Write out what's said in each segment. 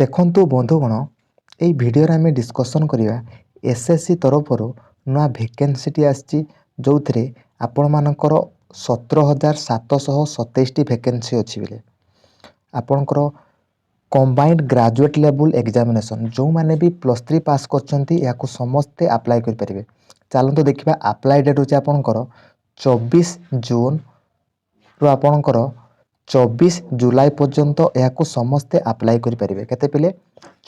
ଦେଖନ୍ତୁ ବନ୍ଧୁଗଣ, ଏଇ ଭିଡ଼ିଓରେ ଆମେ ଡିସ୍କସନ୍ କରିବା ଏସ୍ଏସ୍ସି ତରଫରୁ ନୂଆ ଭେକେନ୍ସିଟି ଆସିଛି, ଯେଉଁଥିରେ ଆପଣମାନଙ୍କର 17,727ଟି ଭେକେନ୍ସି ଅଛି ବୋଲି। ଆପଣଙ୍କର କମ୍ବାଇଣ୍ଡ ଗ୍ରାଜୁଏଟ୍ ଲେବୁଲ୍ ଏକ୍ଜାମିନେସନ୍ ଯେଉଁମାନେ ବି +3 ପାସ୍ କରିଛନ୍ତି ଏହାକୁ ସମସ୍ତେ ଆପ୍ଲାଏ କରିପାରିବେ। ଚାଲନ୍ତୁ ଦେଖିବା। ଆପ୍ଲାଏ ଡେଟ୍ ହେଉଛି ଆପଣଙ୍କର 24 ଜୁନ୍ରୁ ଆପଣଙ୍କର 24 ଜୁଲାଇ ପର୍ଯ୍ୟନ୍ତ ଏହାକୁ ସମସ୍ତେ ଆପ୍ଲାଏ କରିପାରିବେ। କେତେ ପିଲେ?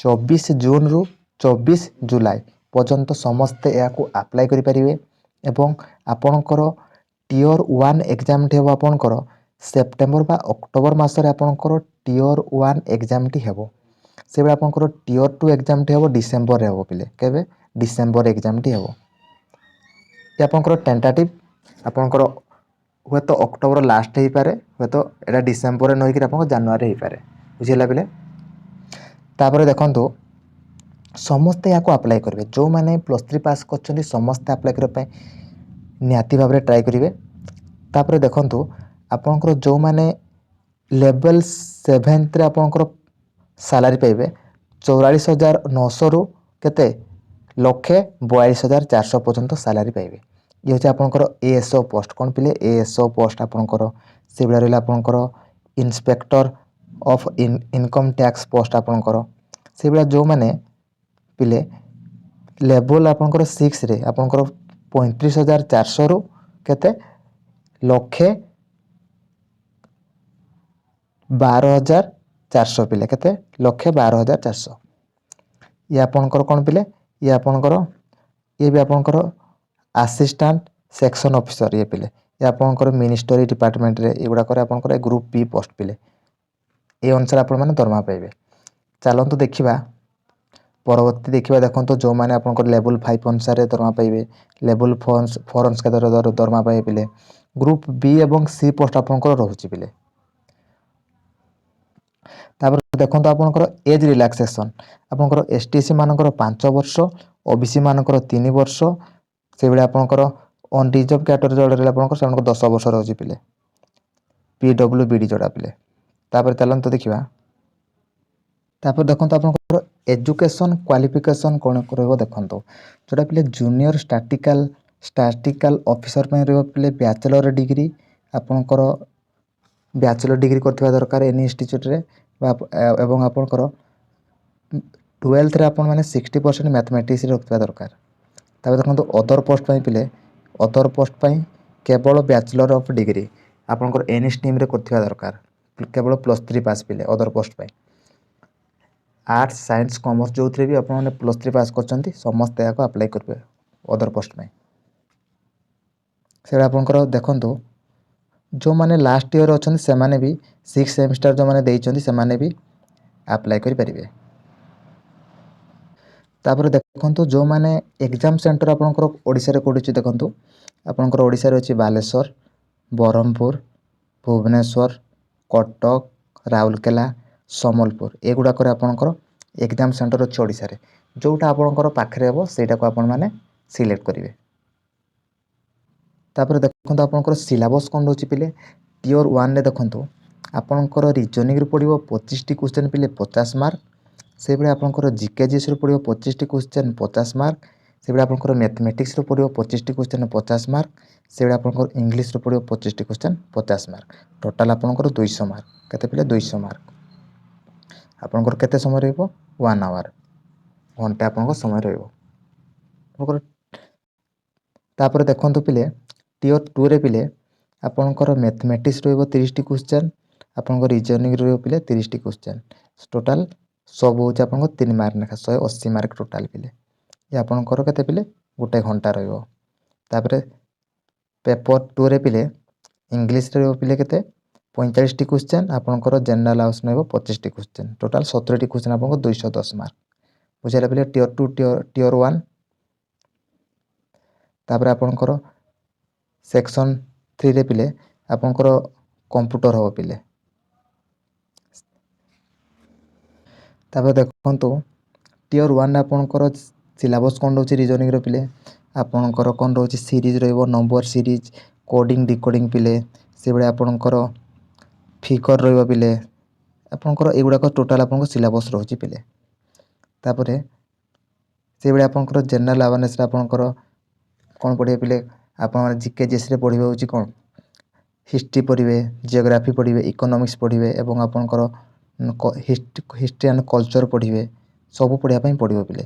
24 ଜୁନ୍ରୁ 24 ଜୁଲାଇ ପର୍ଯ୍ୟନ୍ତ ସମସ୍ତେ ଏହାକୁ ଆପ୍ଲାଏ କରିପାରିବେ। ଏବଂ ଆପଣଙ୍କର ଟିୟର୍ 1 ଏକ୍ଜାମ୍ଟି ହେବ ଆପଣଙ୍କର ସେପ୍ଟେମ୍ବର ବା ଅକ୍ଟୋବର ମାସରେ ଆପଣଙ୍କର ଟିୟର୍ 1 ଏକ୍ଜାମ୍ଟି ହେବ। ସେବେଳେ ଆପଣଙ୍କର ଟିୟର୍ 2 ଏକ୍ଜାମ୍ଟି ହେବ ଡିସେମ୍ବରରେ ହେବ ପିଲେ। କେବେ? ଡିସେମ୍ବର ଏକ୍ଜାମ୍ଟି ହେବ। ଆପଣଙ୍କର ଟେଣ୍ଟାଟିଭ୍ ଆପଣଙ୍କର ହୁଏତ ଅକ୍ଟୋବର ଲାଷ୍ଟ ହେଇପାରେ, ହୁଏତ ଏଇଟା ଡିସେମ୍ବରରେ ନହେଇକି ଆପଣଙ୍କ ଜାନୁଆରୀ ହେଇପାରେ। ବୁଝିଲା ପିଲେ? ତାପରେ ଦେଖନ୍ତୁ, ସମସ୍ତେ ଏହାକୁ ଆପ୍ଲାଏ କରିବେ। ଯେଉଁମାନେ +3 ପାସ୍ କରିଛନ୍ତି ସମସ୍ତେ ଆପ୍ଲାଏ କରିବା ପାଇଁ ନିହାତି ଭାବରେ ଟ୍ରାଏ କରିବେ। ତାପରେ ଦେଖନ୍ତୁ, ଆପଣଙ୍କର ଯେଉଁମାନେ ଲେଭେଲ୍ 7ରେ ଆପଣଙ୍କର ସାଲାରୀ ପାଇବେ 44,900ରୁ କେତେ? 1,42,400 ପର୍ଯ୍ୟନ୍ତ ସାଲାରୀ ପାଇବେ। ଇଏ ହେଉଛି ଆପଣଙ୍କର ଏଏସ୍ଓ ପୋଷ୍ଟ। କ'ଣ ପିଲେ? ଏଏସ୍ଓ ପୋଷ୍ଟ ଆପଣଙ୍କର। ସେଭଳିଆ ରହିଲା ଆପଣଙ୍କର inspector of income tax post ଆପଣଙ୍କର। ସେଭଳିଆ ଯେଉଁମାନେ ପିଲେ ଲେଭେଲ୍ ଆପଣଙ୍କର 6ରେ ଆପଣଙ୍କର 35,400ରୁ କେତେ? 1,12,400 ପିଲେ। କେତେ? 1,12,400। ଇଏ ଆପଣଙ୍କର କ'ଣ ପିଲେ? ଇଏ ବି ଆପଣଙ୍କର ଆସିଷ୍ଟାଣ୍ଟ ସେକ୍ସନ ଅଫିସର। ଇଏ ପିଲେ ଇଏ ଆପଣଙ୍କର ମିନିଷ୍ଟରୀ ଡିପାର୍ଟମେଣ୍ଟରେ ଏଗୁଡ଼ାକରେ ଆପଣଙ୍କର ଗ୍ରୁପ୍ B ପୋଷ୍ଟ ପିଲେ। ଏ ଅନୁସାରେ ଆପଣମାନେ ଦରମା ପାଇବେ। ଚାଲନ୍ତୁ ଦେଖିବା ପରବର୍ତ୍ତୀ ଦେଖିବା। ଦେଖନ୍ତୁ, ଯେଉଁମାନେ ଆପଣଙ୍କର ଲେଭେଲ୍ 5 ଅନୁସାରେ ଦରମା ପାଇବେ, ଲେଭେଲ୍ 4 ଅନୁସାରେ ଦରମା ପାଇବେ ପିଲେ। ଗ୍ରୁପ୍ B ଏବଂ C ପୋଷ୍ଟ ଆପଣଙ୍କର ରହୁଛି ପିଲେ। ତାପରେ ଦେଖନ୍ତୁ, ଆପଣଙ୍କର ଏଜ୍ ରିଲାକ୍ସେସନ୍ ଆପଣଙ୍କର STC ମାନଙ୍କର 5 ବର୍ଷ, OBC ମାନଙ୍କର 3 ବର୍ଷ, ସେଭଳି ଆପଣଙ୍କର ଅନରିଜର୍ଭ କ୍ୟାଟେଗୋରୀ ଯେଉଁଟା ରହିଲା ଆପଣଙ୍କର ସେମାନଙ୍କର 10 ବର୍ଷ ରହୁଛି ପିଲେ। PWBD ଯେଉଁଟା ପିଲେ। ତାପରେ ଚାଲନ୍ତୁ ଦେଖିବା। ତାପରେ ଦେଖନ୍ତୁ, ଆପଣଙ୍କର ଏଜୁକେସନ୍ କ୍ୱାଲିଫିକେସନ୍ କ'ଣ ରହିବ ଦେଖନ୍ତୁ। ଯେଉଁଟା ପିଲେ ଜୁନିୟର ଷ୍ଟାଟିକାଲ ଅଫିସର ପାଇଁ ରହିବ ପିଲେ ବ୍ୟାଚେଲର ଡିଗ୍ରୀ। ଆପଣଙ୍କର ବ୍ୟାଚେଲର ଡିଗ୍ରୀ କରିଥିବା ଦରକାର ଏନି ଇନଷ୍ଟିଚ୍ୟୁଟ୍ରେ। ଏବଂ ଆପଣଙ୍କର 12th ଆପଣମାନେ 60% ମ୍ୟାଥମେଟିକ୍ସରେ ରଖିଥିବା ଦରକାର। ତାପରେ ଦେଖନ୍ତୁ, ଅଦର ପୋଷ୍ଟ ପାଇଁ ପିଲେ, ଅଦର ପୋଷ୍ଟ ପାଇଁ କେବଳ ବ୍ୟାଚେଲର ଅଫ୍ ଡିଗ୍ରୀ ଆପଣଙ୍କର ଏନି ଷ୍ଟ୍ରିମ୍ରେ କରିଥିବା ଦରକାର। କେବଳ +3 ପାସ୍ ପିଲେ ଅଦର ପୋଷ୍ଟ ପାଇଁ। ଆର୍ଟ୍ସ, ସାଇନ୍ସ, କମର୍ସ ଯେଉଁଥିରେ ବି ଆପଣମାନେ +3 ପାସ୍ କରିଛନ୍ତି ସମସ୍ତେ ଏହାକୁ ଆପ୍ଲାଏ କରିବେ ଅଦର ପୋଷ୍ଟ ପାଇଁ। ସେଟା ଆପଣଙ୍କର ଦେଖନ୍ତୁ, ଯେଉଁମାନେ ଲାଷ୍ଟ ଇୟର ଅଛନ୍ତି ସେମାନେ ବି 6 ସେମିଷ୍ଟାର ଯେଉଁମାନେ ଦେଇଛନ୍ତି ସେମାନେ ବି ଆପ୍ଲାଏ କରିପାରିବେ। ତାପରେ ଦେଖନ୍ତୁ, ଯେଉଁମାନେ ଏକ୍ଜାମ୍ ସେଣ୍ଟର ଆପଣଙ୍କର ଓଡ଼ିଶାରେ କେଉଁଠି ଅଛି ଦେଖନ୍ତୁ। ଆପଣଙ୍କର ଓଡ଼ିଶାରେ ଅଛି ବାଲେଶ୍ୱର, ବ୍ରହ୍ମପୁର, ଭୁବନେଶ୍ୱର, କଟକ, ରାଉରକେଲା, ସମ୍ବଲପୁର। ଏଗୁଡ଼ାକରେ ଆପଣଙ୍କର ଏକ୍ଜାମ୍ ସେଣ୍ଟର ଅଛି ଓଡ଼ିଶାରେ। ଯେଉଁଟା ଆପଣଙ୍କର ପାଖରେ ହେବ ସେଇଟାକୁ ଆପଣମାନେ ସିଲେକ୍ଟ କରିବେ। ତାପରେ ଦେଖନ୍ତୁ, ଆପଣଙ୍କର ସିଲାବସ୍ କ'ଣ ରହୁଛି ପିଲେ। ଟିୟର୍ 1ରେ ଦେଖନ୍ତୁ, ଆପଣଙ୍କର ରିଜନିଂରୁ ପଡ଼ିବ 25ଟି କ୍ୱେଶ୍ଚନ୍ ପିଲେ 50 ମାର୍କ। ସେଭଳି ଆପଣଙ୍କର GKGSରୁ ପଡ଼ିବ 25ଟି କ୍ୱେଶ୍ଚନ୍ 50 ମାର୍କ। ସେଭଳି ଆପଣଙ୍କର ମ୍ୟାଥମେଟିକ୍ସରୁ ପଡ଼ିବ 25ଟି କ୍ୱେଶ୍ଚନ୍ 50 ମାର୍କ। ସେଭଳି ଆପଣଙ୍କର ଇଂଲିଶରୁ ପଡ଼ିବ 25ଟି କ୍ୱେଶ୍ଚନ୍ 50 ମାର୍କ। ଟୋଟାଲ୍ ଆପଣଙ୍କର 200 ମାର୍କ। କେତେ ପିଲେ? 200 ମାର୍କ। ଆପଣଙ୍କର କେତେ ସମୟ ରହିବ? 1 ଆୱାର, ଘଣ୍ଟେ ଆପଣଙ୍କ ସମୟ ରହିବ। ତାପରେ ଦେଖନ୍ତୁ ପିଲେ, ଟିୟର୍ 2ରେ ପିଲେ ଆପଣଙ୍କର ମ୍ୟାଥମେଟିକ୍ସ ରହିବ 30ଟି କ୍ୱେଶ୍ଚନ୍, ଆପଣଙ୍କ ରିଜନିଂ ରହିବ ପିଲେ 30ଟି କ୍ୱେଶ୍ଚନ୍। ଟୋଟାଲ୍ ସବୁ ହେଉଛି ଆପଣଙ୍କ 3 ମାର୍କ ଲେଖା, 180 ମାର୍କ ଟୋଟାଲ୍ ପିଲେ। ଏ ଆପଣଙ୍କର କେତେ ପିଲେ? 1 ଘଣ୍ଟା ରହିବ। ତାପରେ ପେପର୍ 2ରେ ପିଲେ ଇଂଲିଶରେ ରହିବ ପିଲେ କେତେ? 45ଟି କ୍ୱେଶ୍ଚନ୍, ଆପଣଙ୍କର ଜେନେରାଲ୍ ହାଉସ୍ ରହିବ 25ଟି କ୍ୱେଶ୍ଚନ୍। ଟୋଟାଲ୍ 70ଟି କ୍ୱେଶ୍ଚନ୍ ଆପଣଙ୍କ 210 ମାର୍କ। ବୁଝିଲା ପିଲେ? Tier 2 tier 1। ତାପରେ ଆପଣଙ୍କର ସେକ୍ସନ୍ 3ରେ ପିଲେ ଆପଣଙ୍କର କମ୍ପ୍ୟୁଟର ହେବ ପିଲେ। ତାପରେ ଦେଖନ୍ତୁ, ଟିୟର୍ 1ରେ ଆପଣଙ୍କର ସିଲାବସ୍ କ'ଣ ରହୁଛି ରିଜନିଂର ପିଲେ। ଆପଣଙ୍କର କ'ଣ ରହୁଛି? ସିରିଜ୍ ରହିବ, ନମ୍ବର ସିରିଜ୍, କୋଡ଼ିଂ ଡିକୋଡ଼ିଂ ପିଲେ। ସେଭଳି ଆପଣଙ୍କର ଫିଗର ରହିବ ପିଲେ। ଆପଣଙ୍କର ଏଗୁଡ଼ାକ ଟୋଟାଲ୍ ଆପଣଙ୍କ ସିଲାବସ୍ ରହୁଛି ପିଲେ। ତାପରେ ସେଇଭଳି ଆପଣଙ୍କର ଜେନେରାଲ୍ ଆୱାରନେସ୍ରେ ଆପଣଙ୍କର କ'ଣ ପଢ଼ିବେ ପିଲେ, ଆପଣମାନେ ଜିକେ ଜିଏସ୍ରେ ପଢ଼ିବେ ହେଉଛି କ'ଣ, ହିଷ୍ଟ୍ରି ପଢ଼ିବେ, ଜିଓଗ୍ରାଫି ପଢ଼ିବେ, ଇକୋନୋମିକ୍ସ ପଢ଼ିବେ ଏବଂ ଆପଣଙ୍କର ହିଷ୍ଟ୍ରି ଆଣ୍ଡ କଲଚର ପଢ଼ିବେ। ସବୁ ପଢ଼ିବା ପାଇଁ ପଡ଼ିବ ପିଲେ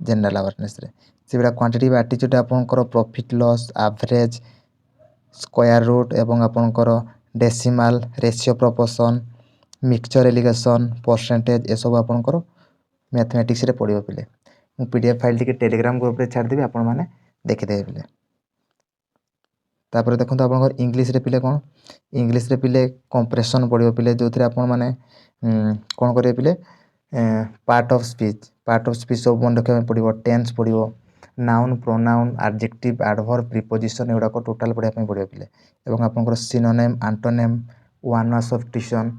ଜେନେରାଲ୍ ଆୱାରନେସ୍ରେ। ସେଗୁଡ଼ା କ୍ୱାଣ୍ଟିଟିଭ୍ ଆଟିଚ୍ୟୁଡ଼୍ ଆପଣଙ୍କର profit loss, average, square root ଏବଂ ଆପଣଙ୍କର decimal, ratio proportion, mixture alligation, percentage ଏସବୁ ଆପଣଙ୍କର ମ୍ୟାଥମେଟିକ୍ସରେ ପଡ଼ିବ ପିଲେ। ମୁଁ PDF ଫାଇଲ୍ ଟିକେ ଟେଲିଗ୍ରାମ ଗ୍ରୁପ୍ରେ ଛାଡ଼ିଦେବି, ଆପଣମାନେ ଦେଖିଦେବେ ପିଲେ। ତାପରେ ଦେଖନ୍ତୁ ଆପଣଙ୍କର ଇଂଲିଶରେ ପିଲେ କ'ଣ, ଇଂଲିଶରେ ପିଲେ କମ୍ପ୍ରେସନ୍ ପଡ଼ିବ ପିଲେ, ଯେଉଁଥିରେ ଆପଣମାନେ କ'ଣ କରିବେ ପିଲେ, ପାର୍ଟ ଅଫ୍ ସ୍ପିଚ୍ ସବୁ ମନେ ରଖିବା ପାଇଁ ପଡ଼ିବ। ଟେନ୍ସ ପଡ଼ିବ, ନାଉନ୍, ପ୍ରୋନାଉନ୍, ଆଡଜେକ୍ଟିଭ୍, ଆଡ଼ଭର୍ବ, ପ୍ରିପୋଜିସନ୍ ଏଗୁଡ଼ାକ ଟୋଟାଲ୍ ପଢ଼ିବା ପାଇଁ ପଡ଼ିବ ପିଲେ। ଏବଂ ଆପଣଙ୍କର ସିନୋନେମ୍, ଆଣ୍ଟୋନେମ୍, ୱାନ୍ ୱାର୍ଡ ସବଷ୍ଟିଟ୍ୟୁସନ୍,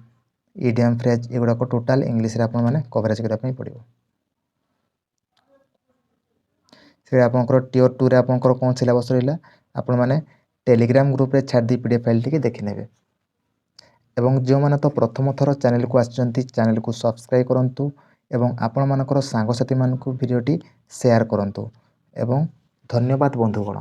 ଇଡିୟମ୍ ଫ୍ରେଜ୍ ଏଗୁଡ଼ାକ ଟୋଟାଲ୍ ଇଂଲିଶରେ ଆପଣମାନେ କଭରେଜ୍ କରିବା ପାଇଁ ପଡ଼ିବ। ସେଇଟା ଆପଣଙ୍କର ଟିୟର୍ 2ରେ ଆପଣଙ୍କର କ'ଣ ସିଲାବସ୍ ରହିଲା, ଆପଣମାନେ ଟେଲିଗ୍ରାମ ଗ୍ରୁପ୍ରେ ଛାଡ଼ିଦେଇ PDF ଫାଇଲ୍ ଟିକେ ଦେଖିନେବେ। ଏବଂ ଯେଉଁମାନେ ତ ପ୍ରଥମ ଥର ଚ୍ୟାନେଲକୁ ଆସିଛନ୍ତି, ଚ୍ୟାନେଲକୁ ସବସ୍କ୍ରାଇବ୍ କରନ୍ତୁ ଏବଂ ଆପଣମାନଙ୍କର ସାଙ୍ଗସାଥିମାନଙ୍କୁ ଭିଡ଼ିଓଟି ସେୟାର କରନ୍ତୁ। ଏବଂ ଧନ୍ୟବାଦ ବନ୍ଧୁଗଣ।